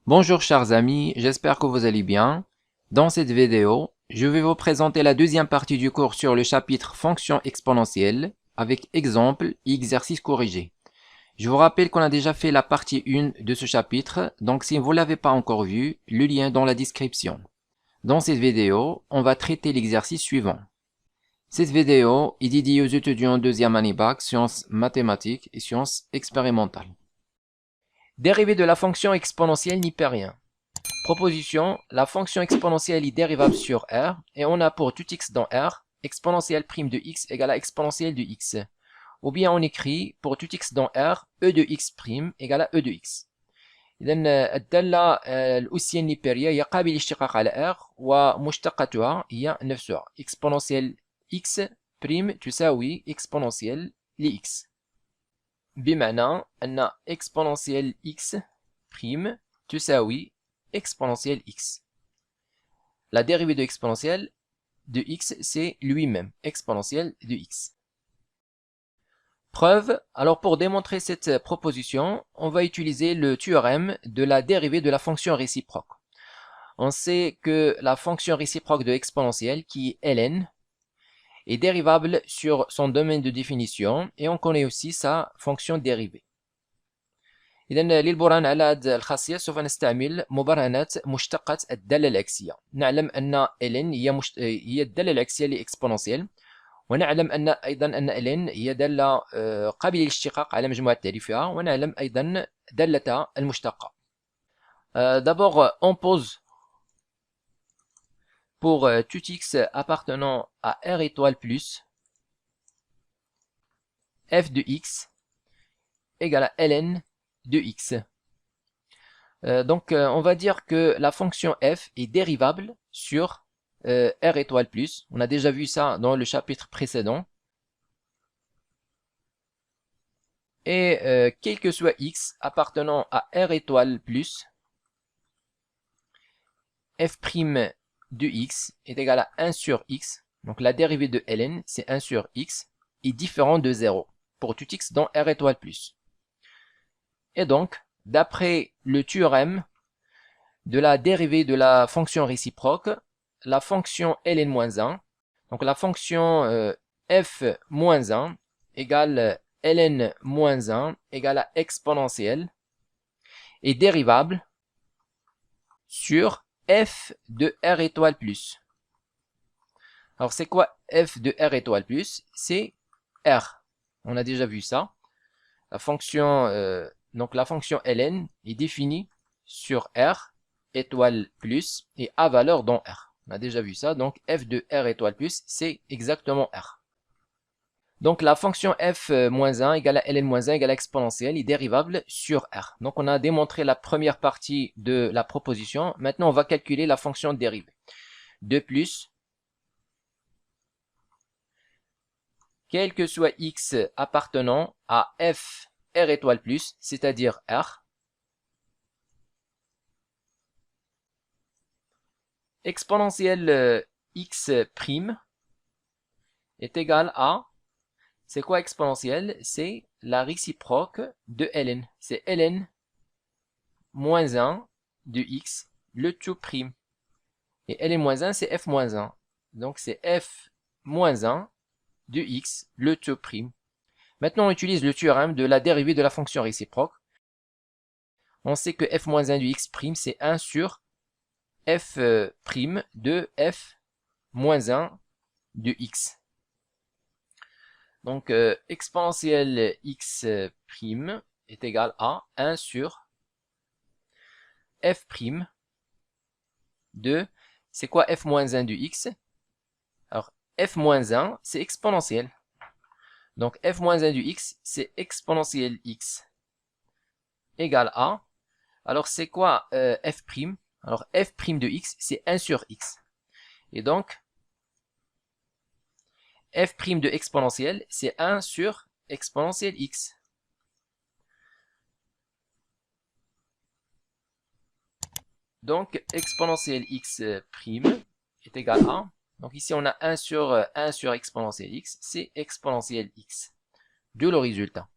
Bonjour chers amis, j'espère que vous allez bien. Dans cette vidéo, je vais vous présenter la deuxième partie du cours sur le chapitre fonctions exponentielles avec exemples et exercices corrigés. Je vous rappelle qu'on a déjà fait la partie 1 de ce chapitre, donc si vous ne l'avez pas encore vu, le lien est dans la description. Dans cette vidéo, on va traiter l'exercice suivant. Cette vidéo est dédiée aux étudiants en deuxième année bac, sciences mathématiques et sciences expérimentales. Dérivée de la fonction exponentielle nipérien. Proposition, la fonction exponentielle est dérivable sur R et on a pour tout x dans R, exponentielle prime de x égale à exponentielle de x. Ou bien on écrit pour tout x dans R, e de x prime égale à e de x. إذن الدالة الأسية النيبيرية هي قابل للاشتقاق على R ومشتقتها هي نفسها exponentielle x prime تساوي exponentielle لx. بمعنى أن exponentielle x prime تساوي exponentielle x. La dérivée de exponentielle de x, c'est lui-même, exponentielle de x. Preuve, alors pour démontrer cette proposition, on va utiliser le théorème de la dérivée de la fonction réciproque. On sait que la fonction réciproque de exponentielle, qui est ln, est dérivable sur son domaine de définition et on connaît aussi sa fonction dérivée. إذا للبرهان على هذه الخاصية سوف نستعمل مبرهنات مشتقة الدالة العكسية. نعلم أن ln هي الدالة العكسية لإكسبوننسيال، ونعلم أن أيضا أن ln هي دالة قابلة للاشتقاق على مجموعة تعريفها، ونعلم أيضا دالتها المشتقة. D'abord, on pose pour tout x appartenant à R étoile plus f de x égale à ln de x. Donc on va dire que la fonction f est dérivable sur R étoile plus. On a déjà vu ça dans le chapitre précédent. Et quel que soit x appartenant à R étoile plus, f' de x est égal à 1 sur x. Donc la dérivée de ln, c'est 1 sur x, est différent de 0 pour tout x dans R étoile plus. Et donc, d'après le théorème de la dérivée de la fonction réciproque, la fonction ln-1, donc la fonction f-1 égale ln-1 égale à exponentielle, est dérivable sur f de R étoile plus. Alors c'est quoi f de R étoile plus? C'est R. On a déjà vu ça. La fonction donc la fonction ln est définie sur R étoile plus et à valeur dans R. On a déjà vu ça, donc f de R étoile plus, c'est exactement R. Donc la fonction f-1 égale à ln-1 égale à exponentielle est dérivable sur R. Donc on a démontré la première partie de la proposition. Maintenant on va calculer la fonction dérivée. 2 plus, quel que soit x appartenant à f R étoile plus, c'est-à-dire R, exponentielle x prime est égal à, c'est quoi exponentielle? C'est la réciproque de ln. C'est ln moins 1 de x, le tout prime. Et ln moins 1, c'est f moins 1. Donc c'est f moins 1 de x, le tout prime. Maintenant, on utilise le théorème de la dérivée de la fonction réciproque. On sait que f moins 1 de x prime, c'est 1 sur f prime de f moins 1 de x. Donc, exponentielle x prime est égal à 1 sur f prime de, c'est quoi f moins 1 de x? Alors, f moins 1, c'est exponentielle. Donc, f moins 1 de x, c'est exponentielle x égale à, alors c'est quoi f prime? Alors, f prime de x, c'est 1 sur x. Et donc, f prime de exponentielle, c'est 1 sur exponentielle x. Donc, exponentielle x prime est égal à, donc ici on a 1 sur exponentielle x, c'est exponentielle x. De le résultat.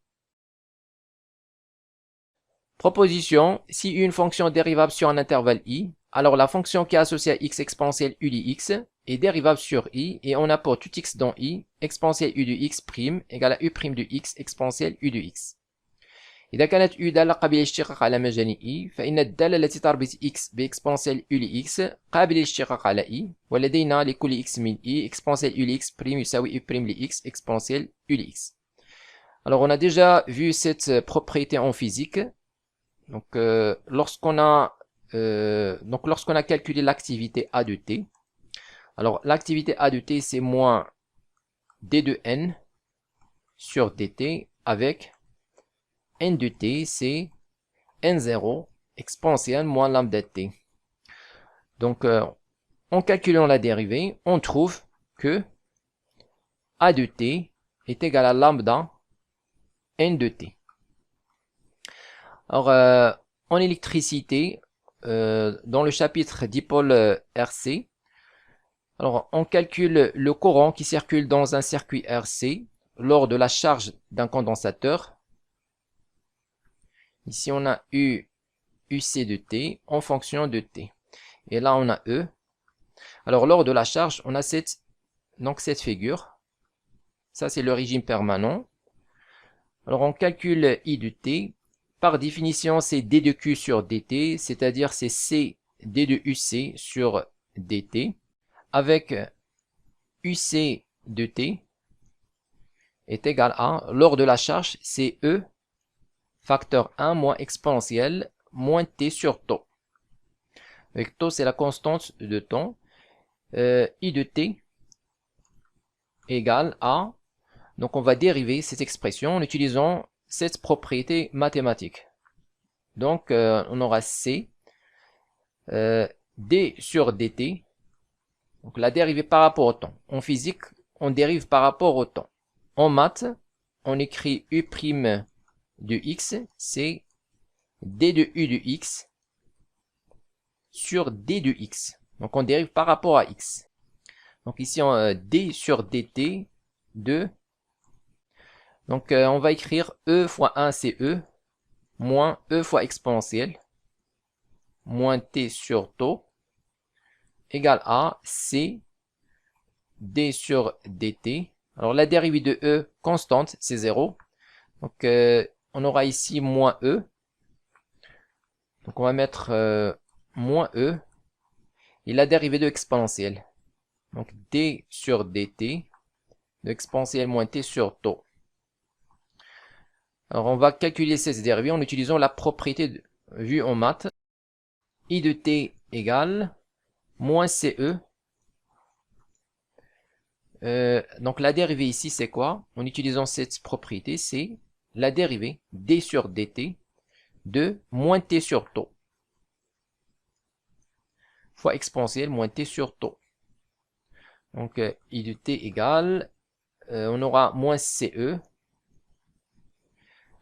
Proposition, si une fonction dérivable sur un intervalle i, alors la fonction qui est associée à x exponentielle u de x est dérivable sur i et on apporte tout x dans i, exponentielle u de x prime égale à u prime de x exponentielle u de x. إذا كانت u دالة قابلة للاشتقاق على مجال i فإن الدالة التي تربط x بإكسبونسيال u لx قابلة للاشتقاق على i ولدينا لكل x من i exponentielle u لx prime يساوي u prime لx exponentielle u لx. Alors on a déjà vu cette propriété en physique. Donc lorsqu'on a calculé l'activité A de t, alors l'activité A de t c'est moins d de n sur dt avec n de t c'est n0 exponentielle moins lambda de t. Donc en calculant la dérivée, on trouve que A de t est égal à lambda n de t. Alors en électricité, dans le chapitre dipôle RC, alors on calcule le courant qui circule dans un circuit RC lors de la charge d'un condensateur. Ici on a UC de t en fonction de t. Et là on a E. Alors lors de la charge, on a cette figure. Ça c'est le régime permanent. Alors on calcule I de t. Par définition, c'est d de q sur dt, c'est-à-dire c'est c d de uc sur dt, avec uc de t est égal à, lors de la charge, c'est e facteur 1 moins exponentielle moins t sur τ. Avec τ, c'est la constante de temps. I de t égale à, donc on va dériver cette expression en utilisant cette propriété mathématique. Donc on aura c d sur dt, donc la dérivée par rapport au temps. En physique, on dérive par rapport au temps. En maths, on écrit u' de x, c'est d de u de x sur d de x. Donc on dérive par rapport à x. Donc ici, d sur dt de... Donc on va écrire e fois 1 c'est e, moins e fois exponentielle, moins t sur τ, égale à c d sur dt. Alors la dérivée de e constante, c'est 0. Donc on aura ici moins e. Donc on va mettre moins e. Et la dérivée de exponentielle. Donc d sur dt, de exponentielle moins t sur τ. Alors on va calculer cette dérivée en utilisant la propriété vue en maths. I de t égale moins CE. Donc la dérivée ici c'est quoi? En utilisant cette propriété, c'est la dérivée d sur dt de moins t sur τ fois exponentielle moins t sur τ. Donc I de t égale, on aura moins CE.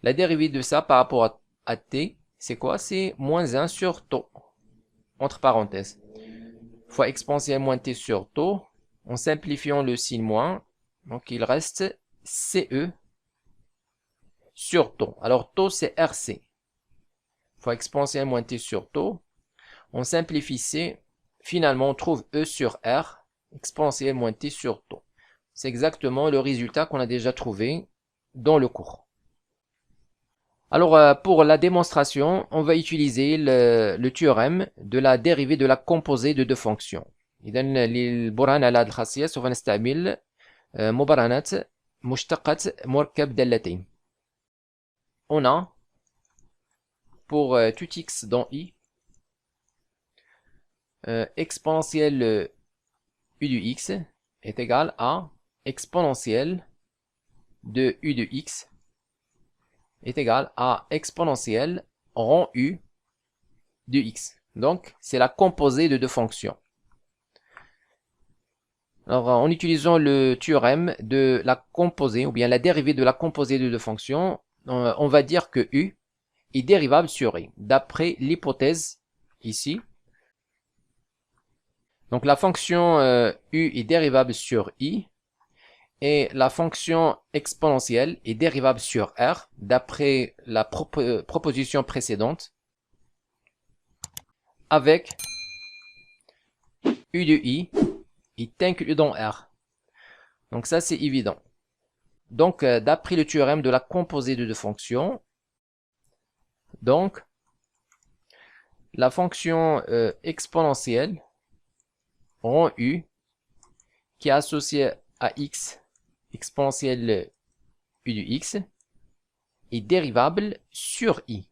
La dérivée de ça par rapport à t, c'est quoi? C'est moins 1 sur τ, entre parenthèses, fois exponentielle moins t sur τ, en simplifiant le signe moins, donc il reste CE sur τ. Alors τ c'est RC, fois exponentielle moins t sur τ, on simplifie C, finalement on trouve E sur R, exponentielle moins t sur τ. C'est exactement le résultat qu'on a déjà trouvé dans le cours. Alors pour la démonstration, on va utiliser le théorème de la dérivée de la composée de deux fonctions. إذا للبرهان على هذه الخاصية سوف نستعمل مبرهنة مشتقة مركب دالتين. On a pour tout x dans i exponentielle u de x est égal à exponentielle de u de x est égal à exponentielle rang u de x. Donc, c'est la composée de deux fonctions. Alors, en utilisant le théorème de la composée, ou bien la dérivée de la composée de deux fonctions, on va dire que u est dérivable sur i, d'après l'hypothèse ici. Donc, la fonction u est dérivable sur i, Et la fonction exponentielle est dérivable sur R d'après la proposition précédente avec U de I est inclus dans R. Donc ça c'est évident. Donc d'après le théorème de la composée de deux fonctions, donc la fonction exponentielle rond U qui est associée à X exponentielle U de X est dérivable sur I.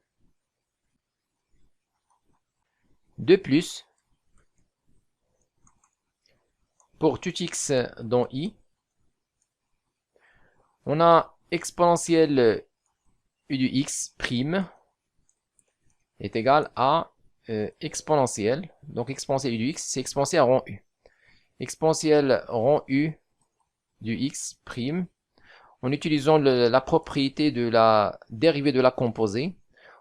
De plus, pour tout X dans I, on a exponentielle U de X prime est égal à exponentielle. Donc exponentielle U de X, c'est exponentielle rond U. Exponentielle rond U du X prime. En utilisant la propriété de la dérivée de la composée,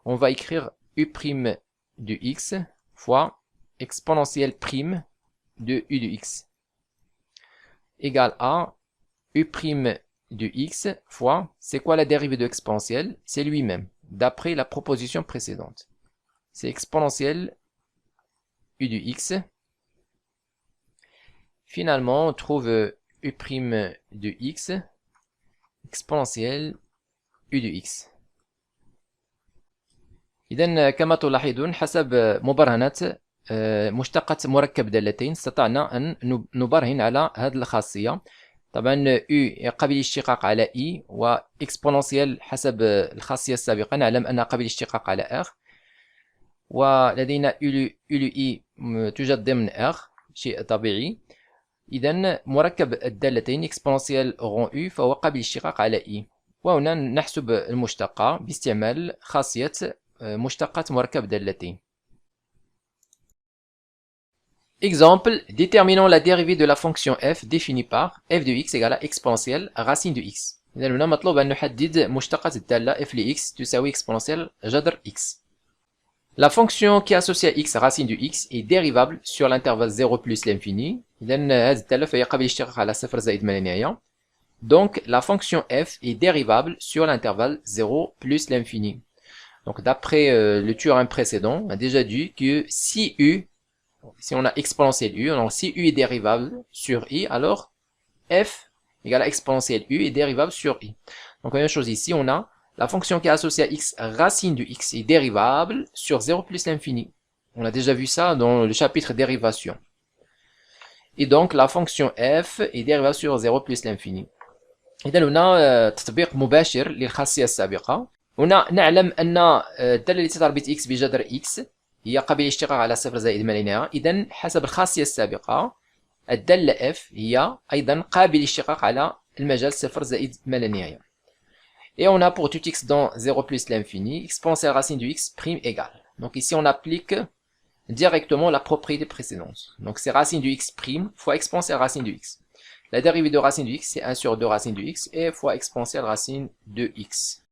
on va écrire U prime de X fois exponentielle prime de U de X égale à U prime de X fois, c'est quoi la dérivée de exponentielle? C'est lui-même, d'après la proposition précédente. C'est exponentielle U de X. Finalement, on trouve U prime de X exponentielle U de X. إذن كما تلاحظون حسب مبرهنة مشتقة مركب دالتين استطعنا أن نبرهن على هذه الخاصية. طبعا U قابل الاشتقاق على I وإكسبوننسيال حسب الخاصية السابقة نعلم أنها قابل الاشتقاق على R، ولدينا U I توجد ضمن R شيء طبيعي. إذن مركب الدالتين إكسبوننسيال رون U فهو قابل الاشتقاق على I، وهنا نحسب المشتقة باستعمال خاصية مشتقة مركب دالتين. Exemple, déterminons la dérivée de la fonction f définie par f de x égale à exponentielle racine de x. إذا هنا مطلوب أن نحدد مشتقة الدالة f لx تساوي exponentielle جذر x. La fonction qui est associée à x racine de x est dérivable sur l'intervalle 0 plus l'infini. إذا هذه الدالة فهي قابل الاشتقاق على 0 زائد ما لا نهاية. Donc la fonction f est dérivable sur l'intervalle 0 plus l'infini. Donc d'après le théorème précédent, on a déjà dit que si on a exponentielle U, alors si U est dérivable sur I, alors f égale à exponentielle U est dérivable sur I. Donc même chose ici, on a la fonction qui est associée à x racine de x est dérivable sur 0 plus l'infini. On a déjà vu ça dans le chapitre dérivation. Et donc la fonction f est dérivable sur 0 plus l'infini. إذا هنا تطبيق مباشر للخاصية السابقة. هنا نعلم أن الدالة التي تربط x بجذر x هي قابلة للاشتقاق على 0 زائد ما لا نهاية. إذا حسب الخاصية السابقة الدالة f هي أيضا قابلة للاشتقاق على المجال 0 زائد ما لا نهاية. Et on a pour tout x dans 0 plus l'infini, exponentielle racine du x prime égale. Donc ici on applique directement la propriété précédente. Donc c'est racine du x prime fois exponentielle racine du x. La dérivée de racine de x, c'est 1 sur 2 racine de x, et fois exponentielle racine de x.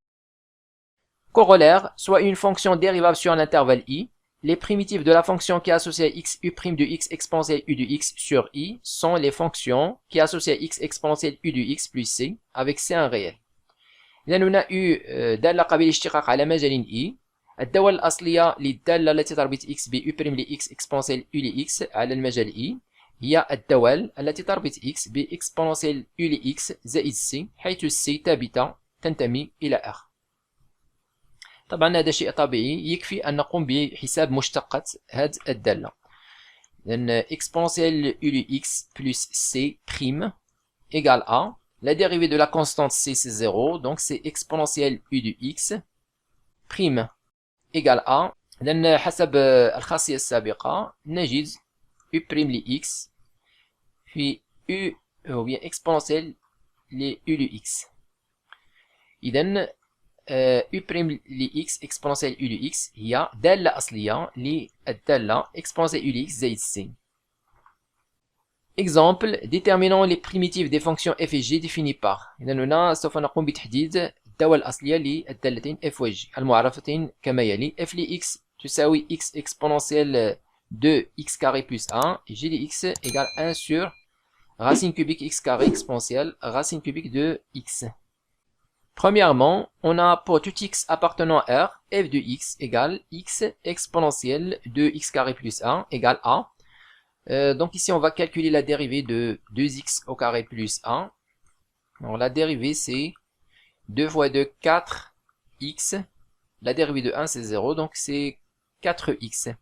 Corollaire, soit une fonction dérivable sur un intervalle i, les primitives de la fonction qui est associée à x u' de x exponentielle u de x sur i sont les fonctions qui est associée à x exponentielle u de x plus c, avec c un réel. إذا هنا u دالة قابلة للاشتقاق على مجال i. الدالة الأصلية للدالة التي تربط x ب u' لx exponentielle u لx على المجال i هي الدوال التي تربط x بإكسبوننسيال u لx زائد c، حيث c ثابتة تنتمي إلى r. طبعا هذا شيء طبيعي، يكفي أن نقوم بحساب مشتقة هذه الدالة. لأن exponentielle u لx plus c prime égale à la dérivée de la constante c c'est 0, donc c'est exponentielle u de x prime égale à لأن حسب الخاصية السابقة نجد u prime لx في u ou bien exponentielle ل u de x. إذن u prime لx exponentielle u de x هي دالة أصلية للدالة exponentielle u de x زائد c. Exemple, déterminons les primitives des fonctions f et g définies par. إذن هنا سوف نقوم بتحديد الدالة الأصلية للدالتين f و g المعرفتين كما يلي. f لx تساوي x exponentielle de x carré plus 1 et g de x égale 1 sur racine cubique x carré exponentielle racine cubique de x. Premièrement, on a pour tout x appartenant à R, f de x égale x exponentielle de x carré plus 1 égale a. Donc ici, on va calculer la dérivée de 2x au carré plus 1. Alors la dérivée, c'est 2 fois 2, 4x. La dérivée de 1, c'est 0, donc c'est 4x.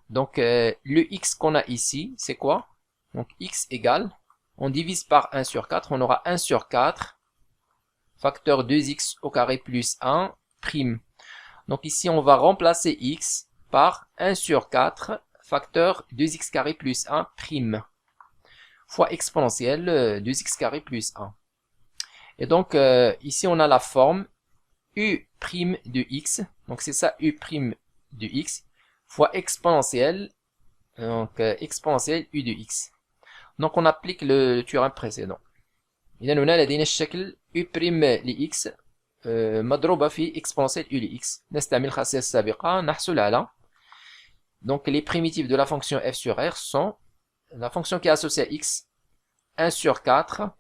Donc le x qu'on a ici, c'est quoi? Donc x égale, on divise par 1 sur 4, on aura 1 sur 4, facteur 2x au carré plus 1, prime. Donc ici, on va remplacer x par 1 sur 4, facteur 2x carré plus 1, prime, fois exponentielle 2x carré plus 1. Et donc ici, on a la forme u' de x, donc c'est ça u' de x, fois exponentielle, donc exponentielle u de x. Donc on applique le théorème précédent. إذا هنا لدينا الشكل u' لx مضروبة في exponentielle u لx. نستعمل الخاصية السابقة نحصل على donc les primitives de la fonction f sur r sont la fonction qui est associée à x 1 sur 4.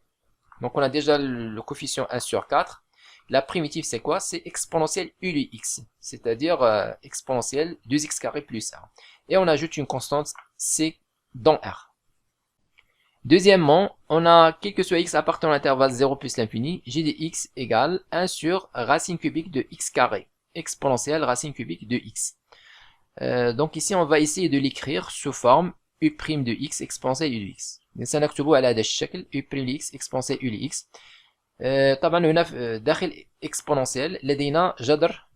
Donc on a déjà le coefficient 1 sur 4. La primitive, c'est quoi? C'est exponentielle u de x, c'est-à-dire exponentielle 2x carré plus 1. Et on ajoute une constante c dans R. Deuxièmement, on a quel que soit x appartenant à l'intervalle 0 plus l'infini, g de x égale 1 sur racine cubique de x carré, exponentielle racine cubique de x. Donc ici, on va essayer de l'écrire sous forme u' de x exponentielle u de x. سنكتبه على هذا الشكل u' لx exponentielle u de x. طبعا هنا داخل اكسبوننسيال لدينا جذر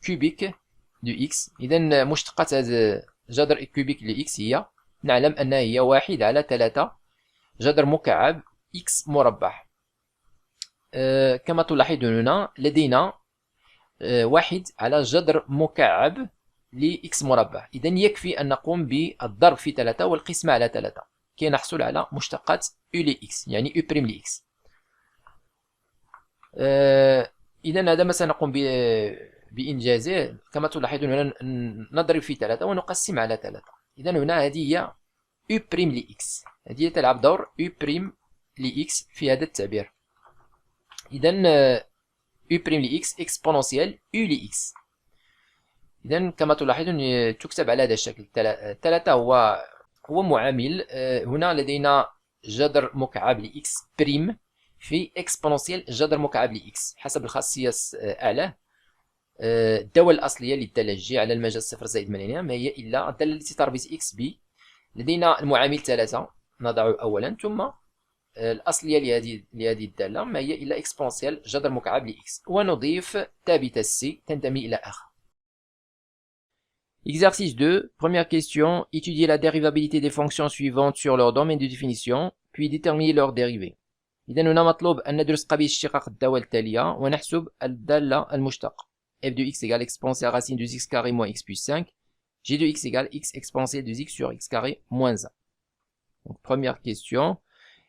كوبيك دو اكس. اذا مشتقة هذا جذر كوبيك لاكس هي نعلم انها هي 1 على 3 جذر مكعب اكس مربع. كما تلاحظون هنا لدينا 1 على جذر مكعب لاكس مربع. اذا يكفي ان نقوم بالضرب في 3 والقسمة على 3 كي نحصل على مشتقة u لاكس يعني u' لاكس. إذا هذا ما سنقوم بإنجازه. كما تلاحظون هنا نضرب في 3 ونقسم على 3. إذا هنا هذه هي u' لx، هذه تلعب دور u' لx في هذا التعبير. إذا u' لx exponentielle u لx. إذا كما تلاحظون تكتب على هذا الشكل. 3 هو معامل. هنا لدينا جذر مكعب لx بريم في اكسبوننسيال جذر مكعب لإكس حسب الخاصية أعلاه. الدالة الأصلية للدالة جي على المجال 0 زائد مليون ما هي إلا الدالة التي تربط إكس ب. لدينا المعامل 3 نضعه أولا، ثم الأصلية لهذه الدالة ما هي إلا اكسبوننسيال جذر مكعب لإكس، ونضيف ثابتة سي تنتمي إلى آخر. Exercice 2, première question, étudier la dérivabilité des fonctions suivantes sur leur domaine de définition, puis déterminer leur dérivée. إذا هنا مطلوب أن ندرس قبيل اشتقاق الدالة التالية ونحسب الدالة المشتقة f de x égale exponentielle racine de x carré moins x plus 5, g de x égale x exponentielle de x sur x carré moins 1. Donc première question,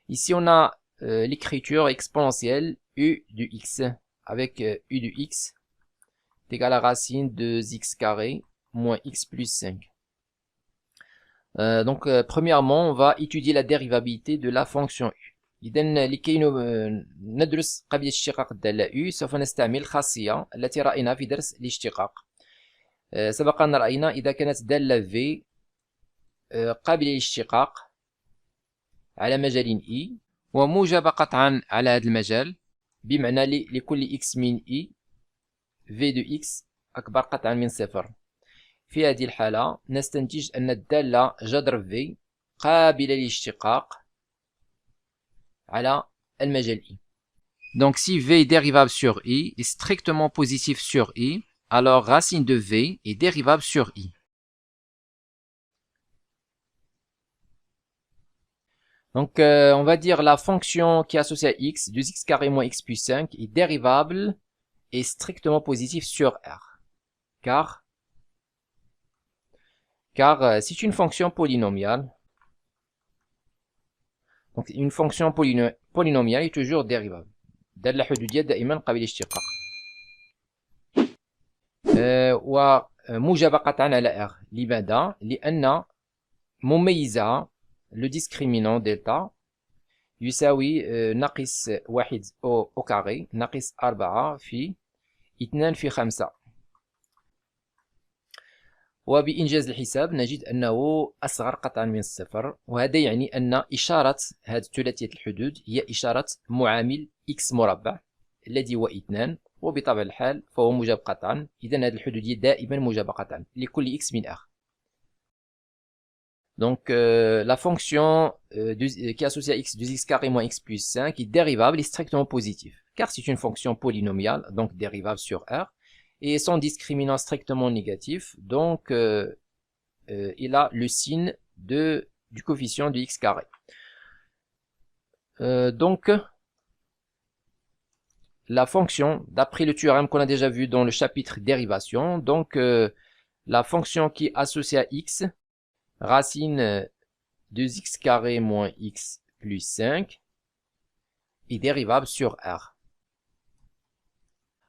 ici on a l'écriture exponentielle u de x avec u de x est égal à racine de x carré moins x plus 5. Donc premièrement on va étudier la dérivabilité de la fonction u. إذا لكي ندرس قبل اشتقاق الدالة U سوف نستعمل الخاصية التي رأيناها في درس الاشتقاق. سبق أن رأينا إذا كانت الدالة V قابلة للاشتقاق على مجال E وموجبة قطعا على هذا المجال، بمعنى لكل x من E V de x أكبر قطعا من 0. في هذه الحالة نستنتج أن الدالة جذر V قابلة للاشتقاق على المجال I. Donc si V est dérivable sur I est strictement positif sur I, alors racine de V est dérivable sur I. Donc on va dire la fonction qui est associée à x, 2x carré moins x plus 5, est dérivable et strictement positif sur R. Car c'est une fonction polynomiale. Donc une fonction polynomiale est toujours dérivable. الدالة الحدودية دائما قابلة للاشتقاق. وموجبة قطعا على R. لماذا؟ لأن مميزها le discriminant delta يساوي ناقص 1 أو كاري ناقص 4 في 2 في 5. وبإنجاز الحساب نجد أنه أصغر قطعا من الصفر، وهذا يعني أن إشارة هذه ثلاثية الحدود هي إشارة معامل x مربع الذي هو 2، وبطبع الحال فهو موجب قطعا. إذا هذه الحدود هي دائما موجبة قطعا لكل x من R. Donc la fonction qui est associée à x de x carré moins x plus 5 est dérivable et strictement positive, car c'est une fonction polynomiale, donc dérivable sur R, et son discriminant strictement négatif, donc il a le signe du coefficient de x carré. Donc la fonction, d'après le théorème qu'on a déjà vu dans le chapitre dérivation, donc la fonction qui est associée à x, racine de x carré moins x plus 5 est dérivable sur R.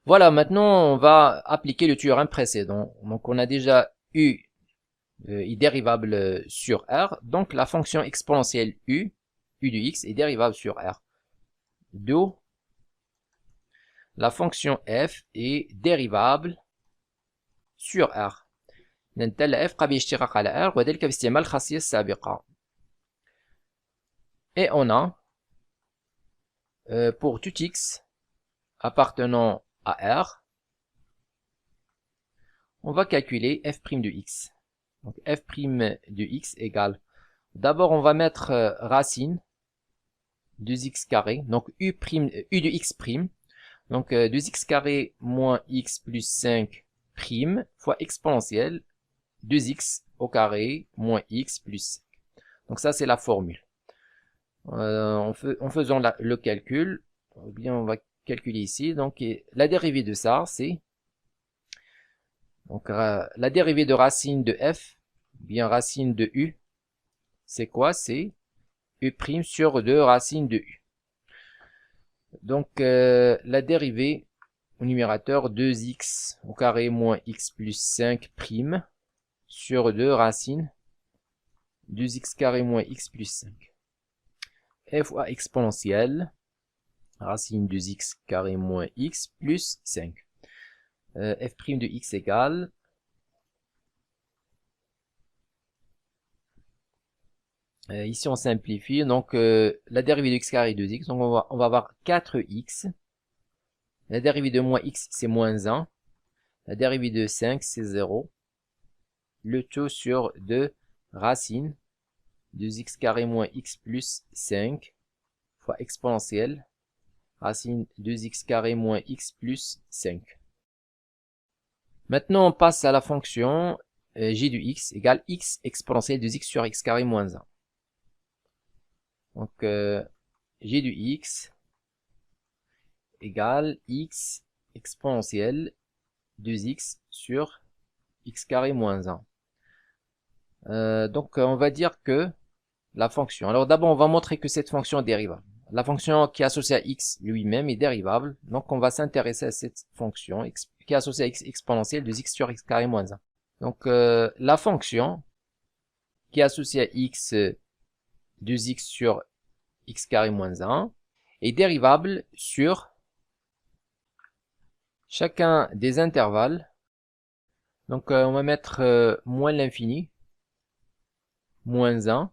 Voilà, maintenant on va appliquer le théorème précédent. Donc on a déjà u est dérivable sur R, donc la fonction exponentielle u de x est dérivable sur R. D'où la fonction f est dérivable sur R. ننتهي f قابل اشتقاق على R وذلك باستعمال الخاصية السابقة. Et on a pour tout x appartenant à R, on va calculer f' de x. Donc f' de x égale, d'abord on va mettre racine de x carré, donc u de x prime, donc 2x carré moins x plus 5 prime fois exponentielle 2x au carré moins x plus 5. Donc ça c'est la formule. En faisant le calcul, ou bien on va calculer ici, donc la dérivée de ça c'est donc la dérivée de racine de f, bien racine de u, c'est quoi? C'est u' sur 2 racine de u. Donc la dérivée au numérateur 2x au carré moins x plus 5 prime sur 2 racine 2x carré moins x plus 5. F fois exponentielle racine 2x carré moins x plus 5. F' de x égale ici on simplifie, donc la dérivée de x carré est 2x, donc on va avoir 4x. La dérivée de moins x c'est moins 1. La dérivée de 5 c'est 0. Le tout sur 2 racine 2x carré moins x plus 5 fois exponentielle racine 2x carré moins x plus 5. Maintenant on passe à la fonction g de x égale x exponentielle de x sur x carré moins 1. Donc g de x égale x exponentielle de x sur x carré moins 1. Donc on va dire que la fonction, alors d'abord on va montrer que cette fonction est dérivable. La fonction qui est associée à x lui-même est dérivable, donc on va s'intéresser à cette fonction qui est associée à x exponentielle de x sur x carré moins 1. Donc la fonction qui est associée à x de x sur x carré moins 1 est dérivable sur chacun des intervalles. Donc on va mettre moins l'infini, moins 1,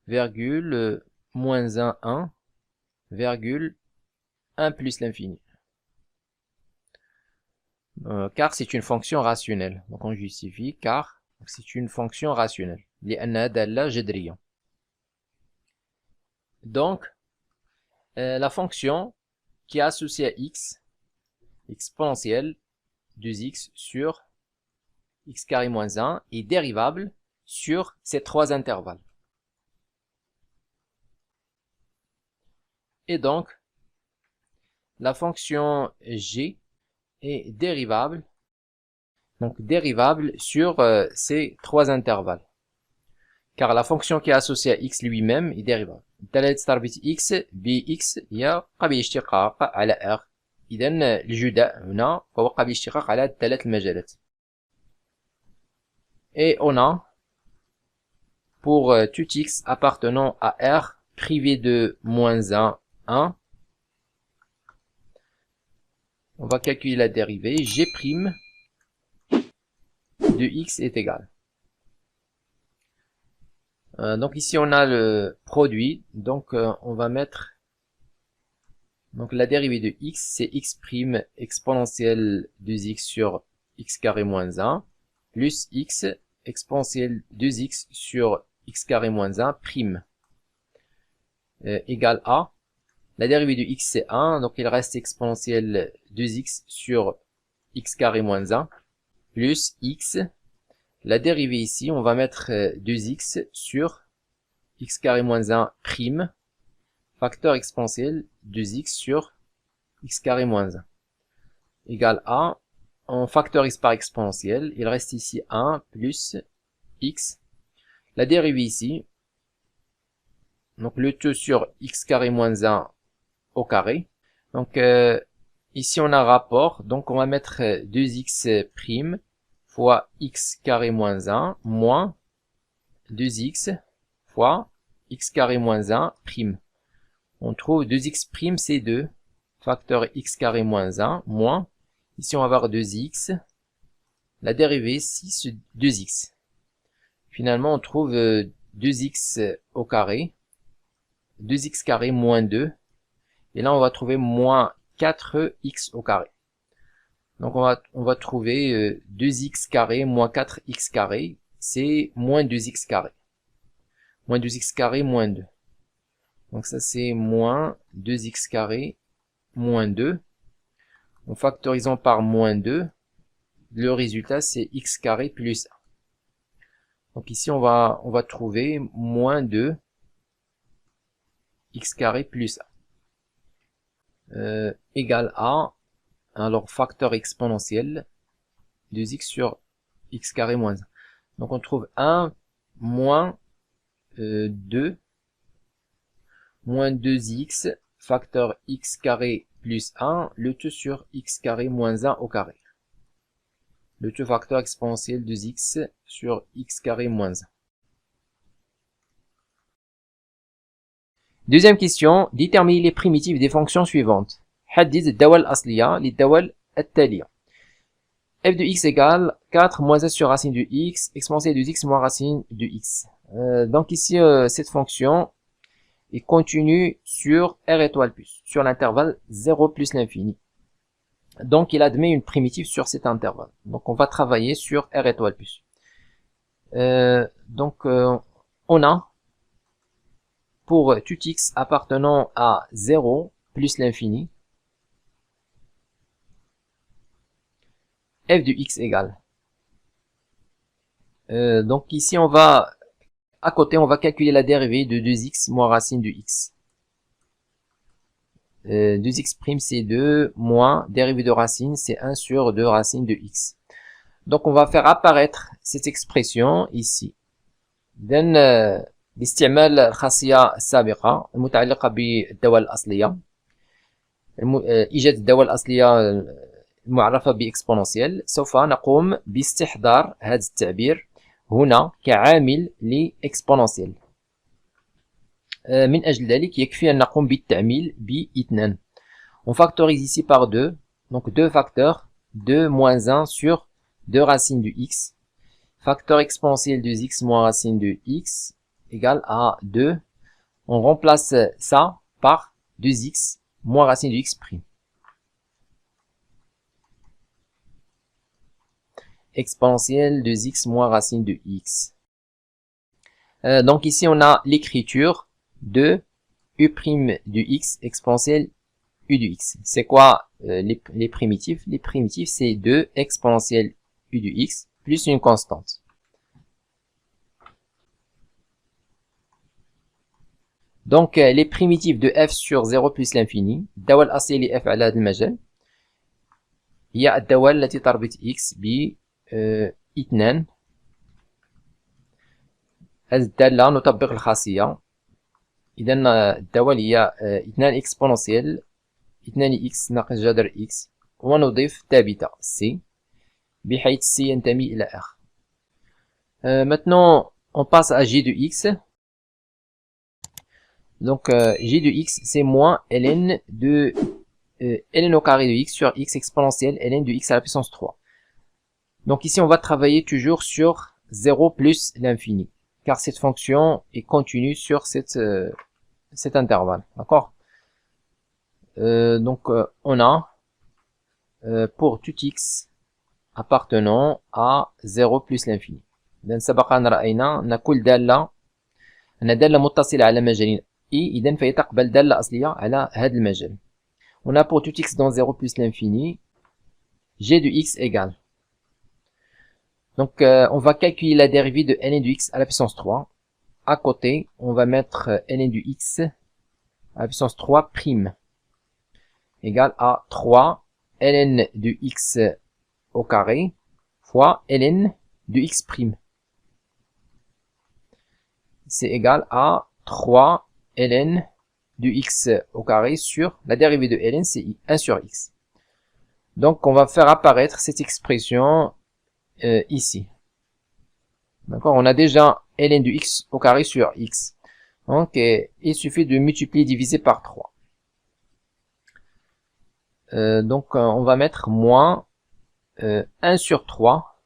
virgule, moins 1, 1, virgule, 1 plus l'infini. Car c'est une fonction rationnelle. Donc on justifie car c'est une fonction rationnelle. لأنها دالة جذرية. Donc la fonction qui est associée à x exponentielle 2x sur x carré moins 1 est dérivable sur ces trois intervalles. Et donc, la fonction g est dérivable, sur ces trois intervalles. Car la fonction qui est associée à x lui-même est dérivable. الثلاث ضربة x bx هي قابل اشتقاق على r. إذن الجداء هنا هو قابل اشتقاق على الثلاث المجالات. Et on a pour tout x appartenant à R privé de moins 1, 1. On va calculer la dérivée. G' de x est égal. Donc ici on a le produit. Donc on va mettre donc la dérivée de x, c'est x' exponentielle de x sur x carré moins 1 plus x exponentielle de x sur x carré moins 1 prime égale à. La dérivée de x c'est 1, donc il reste exponentielle 2x sur x carré moins 1 plus x. La dérivée ici, on va mettre 2x sur x carré moins 1 prime, facteur exponentiel 2x sur x carré moins 1 égale à. On factorise par exponentielle, il reste ici 1 plus x. La dérivée ici, donc le tout sur x carré moins 1 au carré. Donc ici on a un rapport, donc on va mettre 2x prime fois x carré moins 1 moins 2x fois x carré moins 1 prime. On trouve 2x prime c'est 2, facteur x carré moins 1 moins, ici on va avoir 2x, la dérivée 6 2x. Finalement on trouve 2x au carré, 2x carré moins 2, et là on va trouver moins 4x au carré. Donc on va trouver 2x carré moins 4x carré, c'est moins 2x carré. Moins 2x carré moins 2. Donc ça c'est moins 2x carré moins 2. En factorisant par moins 2, le résultat c'est x carré plus 1. Donc ici on va trouver moins 2 x carré plus 1 égale à, alors facteur exponentiel 2x sur x carré moins 1. Donc on trouve 1 moins 2 moins 2x facteur x carré plus 1, le tout sur x carré moins 1 au carré. Le tout facteur exponentiel de x sur x carré moins 1. Deuxième question, déterminer les primitives des fonctions suivantes. حدد الدوال الأصلية للدوال التالية. f de x égale 4 moins 1 sur racine de x exponentielle de x moins racine de x. Donc ici, cette fonction est continue sur r étoile plus, sur l'intervalle 0 plus l'infini. Donc il admet une primitive sur cet intervalle. Donc on va travailler sur r étoile plus. On a pour tout x appartenant à 0 plus l'infini, f de x égale. Donc ici on va, à côté on va calculer la dérivée de 2x moins racine de x. 2x prime c'est 2 moins dérivée de racine c'est 1 sur 2 racine de x. Donc on va faire apparaître cette expression ici. باستعمال الخاصية السابقة المتعلقة بالدوال الأصلية، إيجاد الدوال الأصلية المعرفة بإكسبوننسيال، سوف نقوم باستحضار هذا التعبير هنا كعامل لإكسبوننسيال. من أجل ذلك يكفي أن نقوم بالتعميل ب2. On factorise ici par 2, donc 2 facteurs, 2 moins 1 sur 2 racines de x, facteur exponentiel de x moins racine de x, égale à 2. On remplace ça par 2x moins racine de x prime. Exponentielle de x moins racine de x. Donc ici on a l'écriture de u' de x exponentielle u de x. C'est quoi les primitifs? Les primitifs c'est 2 exponentielle u de x plus une constante. Donc les primitives de f sur 0 plus l'infini، الدوال الأصلي لf على هذا المجال هي الدوال التي تربط x ب 2. هذه الدالة نطبق الخاصية، إذا الدوال هي 2 exponentielle 2x ناقص جذر x، ونضيف ثابتة c بحيث c ينتمي إلى r. Maintenant on passe à g de x. Donc g de x, c'est moins ln de ln au carré de x sur x exponentielle ln de x à la puissance 3. Donc ici, on va travailler toujours sur 0 plus l'infini, car cette fonction est continue sur cet intervalle. D'accord? Donc on a pour tout x appartenant à 0 plus l'infini. إذا سبق أن رأينا أن كل دالة أن دالة متصلة على مجال I إذا فهي تقبل دالة أصلية على هذا المجال. On a pour tout x dans 0 plus l'infini g de x égale. Donc on va calculer la dérivée de ln de x à la puissance 3. À côté, on va mettre ln de x à la puissance 3 prime égale à 3 ln de x au carré fois ln de x prime. C'est égal à 3 ln de x au carré sur la dérivée de ln, c'est 1 sur x. Donc on va faire apparaître cette expression ici. D'accord, on a déjà ln de x au carré sur x. Donc il suffit de multiplier diviser par 3. Donc on va mettre moins 1 sur 3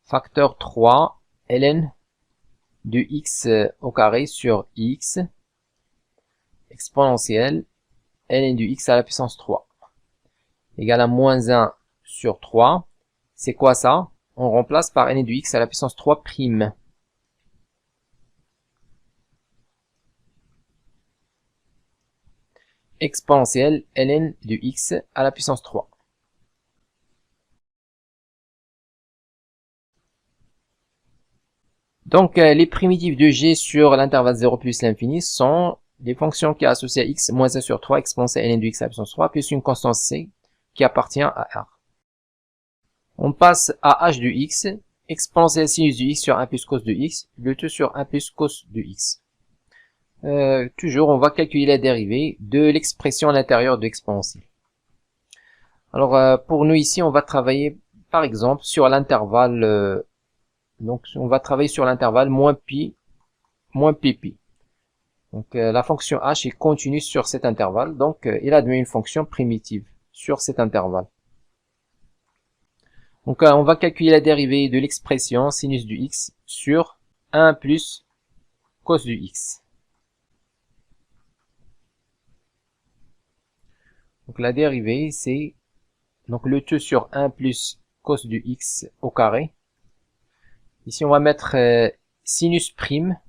facteur 3 ln de x au carré sur x exponentielle ln de x à la puissance 3 égale à moins 1 sur 3. C'est quoi ça? On remplace par ln de x à la puissance 3 prime. Exponentielle ln de x à la puissance 3. Donc les primitives de g sur l'intervalle 0 plus l'infini sont des fonctions qui associent à x moins 1 sur 3 exponentielle ln de x à la puissance 3 plus une constante c qui appartient à R. On passe à h de x, exponentielle sinus de x sur 1 plus cos de x, le tout sur 1 plus cos de x. Toujours, on va calculer la dérivée de l'expression à l'intérieur de l'exponentielle. Alors, pour nous ici, on va travailler, par exemple, sur l'intervalle, donc on va travailler sur l'intervalle moins pi, moins pp. Donc, la fonction h est continue sur cet intervalle, donc il admet une fonction primitive sur cet intervalle. Donc, on va calculer la dérivée de l'expression sinus du x sur 1 plus cos du x. Donc, la dérivée, c'est donc le 2 sur 1 plus cos du x au carré. Ici, on va mettre sinus prime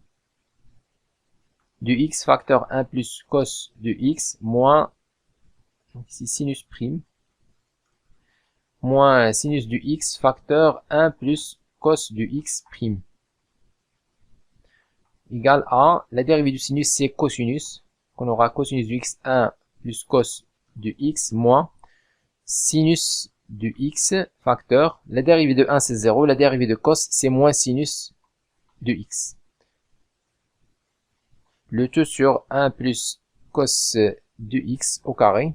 du x facteur 1 plus cos de x moins, donc ici sinus prime, moins sinus du x facteur 1 plus cos du x prime égale à la dérivée du sinus, c'est cosinus. On aura cosinus du x 1 plus cos de x moins sinus du x facteur, la dérivée de 1 c'est 0, la dérivée de cos c'est moins sinus de x. Le tout sur 1 plus cos de x au carré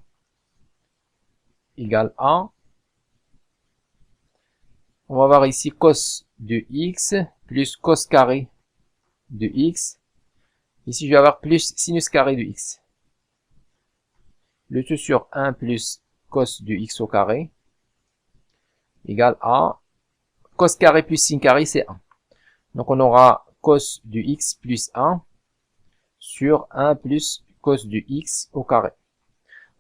égale à, on va voir ici cos de x plus cos carré de x. Ici je vais avoir plus sinus carré de x. Le tout sur 1 plus cos de x au carré égale à cos carré plus sin carré, c'est 1. Donc on aura cos de x plus 1 sur 1 plus cos de x au carré.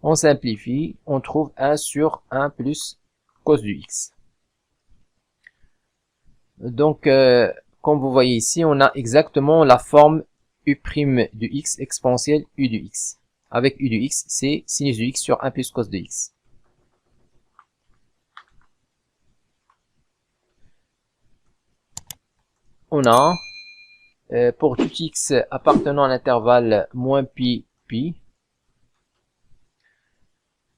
On simplifie, on trouve 1 sur 1 plus cos de x. Donc, comme vous voyez ici, on a exactement la forme u' de x exponentielle u de x. Avec u de x, c'est sinus de x sur 1 plus cos de x. On a, pour tout x appartenant à l'intervalle moins pi, pi,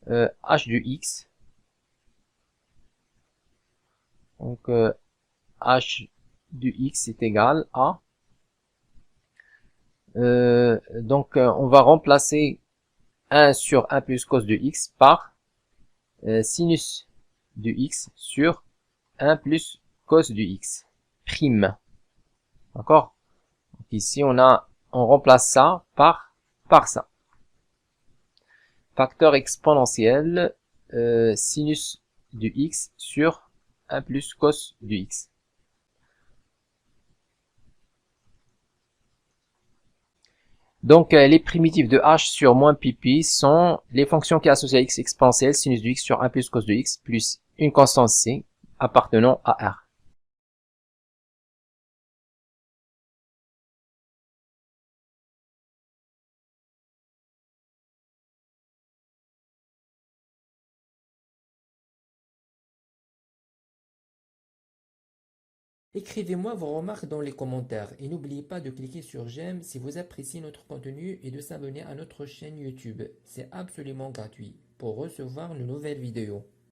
h de x, donc h de x est égal à, on va remplacer 1 sur 1 plus cos de x par sinus de x sur 1 plus cos de x prime. D'accord? Donc ici on a on remplace ça par ça. Facteur exponentiel sinus du x sur 1 plus cos du x. Donc, les primitives de h sur moins pi sont les fonctions qui associent à x exponentielle sinus du x sur 1 plus cos de x plus une constante c appartenant à R. Écrivez-moi vos remarques dans les commentaires et n'oubliez pas de cliquer sur j'aime si vous appréciez notre contenu et de s'abonner à notre chaîne YouTube. C'est absolument gratuit pour recevoir nos nouvelles vidéos.